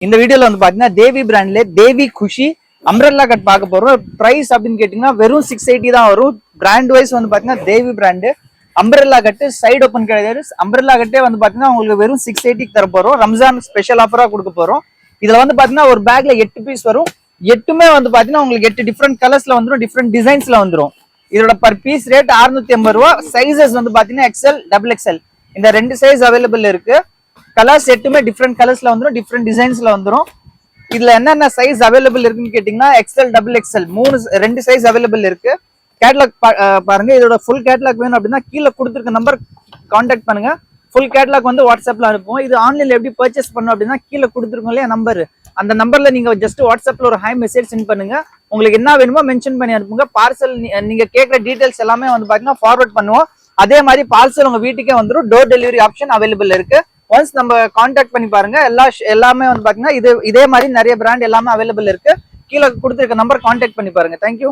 இந்த வீடியோல வந்து பாத்தீங்கன்னா தேவி பிராண்ட்ல தேவி குஷி அம்ரல்லா கட் பார்க்க போறோம். பிரைஸ் அப்படின்னு கேட்டீங்கன்னா வெறும் 680 தான் வரும். பிராண்ட் வைஸ் வந்து பாத்தீங்கன்னா தேவி பிராண்டு அம்ரல்லா கட்டு சைடு ஓப்பன் கிடையாது. அம்ரல்லா கட்டே வந்து பாத்தீங்கன்னா உங்களுக்கு வெறும் 680 தர போறோம். ரம்ஜான் ஸ்பெஷல் ஆஃபரா கொடுக்க போறோம். இதுல வந்து பாத்தீங்கன்னா ஒரு பேக்ல 8 பீஸ் வரும். 8மே வந்து பாத்தீங்கன்னா உங்களுக்கு 8 டிஃப்ரெண்ட் கலர்ஸ்ல வந்துடும், டிஃப்ரெண்ட் டிசைன்ஸ்ல வந்துடும். இதோட பர் பீஸ் ரேட் 680 ரூபா. சைசஸ் வந்து பாத்தீங்கன்னா எக்ஸ்எல் டபுள் எக்ஸ்எல் இந்த 2 சைஸ் அவைலபிள் இருக்கு. கலர்ஸ் 8மே டிஃப்ரெண்ட் கலர்ஸ்ல வந்துடும், டிஃப்ரெண்ட் டிசைன்ஸ்ல வந்துடும். இதுல என்னென்ன சைஸ் அவைலபிள் இருக்குன்னு கேட்டீங்கன்னா XL double XL 2 size available இருக்கு. கேட்லாக் பாருங்க. இதோட ஃபுல் கேட்லாக் வேணும் அப்படின்னா கீழே கொடுத்துருக்க நம்பர் கான்டாக்ட் பண்ணுங்க. ஃபுல் கேட்லாக் வந்து வாட்ஸ்அப்ல அனுப்புவோம். இது ஆன்லைன்ல எப்படி பர்ச்சேஸ் பண்ணணும் அப்படின்னா கீழே கொடுத்துருக்கோம் இல்லையா நம்பர், அந்த நம்பர்ல நீங்க ஜஸ்ட் வாட்ஸ்அப்ல ஒரு ஹை மெசேஜ் சென்ட் பண்ணுங்க. உங்களுக்கு என்ன வேணுமோ மென்ஷன் பண்ணி அனுப்புங்க. பார்சல் நீங்க கேட்குற டீடைல்ஸ் எல்லாமே வந்து பாத்தீங்கன்னா ஃபார்வர்ட் பண்ணுவோம். அதே மாதிரி பார்சல் உங்க வீட்டுக்கே வந்துடும். டோர் டெலிவரி ஆப்ஷன் அவைலபிள் இருக்கு. ஒன்ஸ் நம்ம கான்டாக்ட் பண்ணி பாருங்க. எல்லாமே வந்து பாத்தீங்கன்னா இதே மாதிரி நிறைய பிராண்ட் எல்லாமே அவைலபிள் இருக்கு. கீழே கொடுத்துருக்க நம்பர் கான்டாக்ட் பண்ணி பாருங்க. தேங்க்யூ.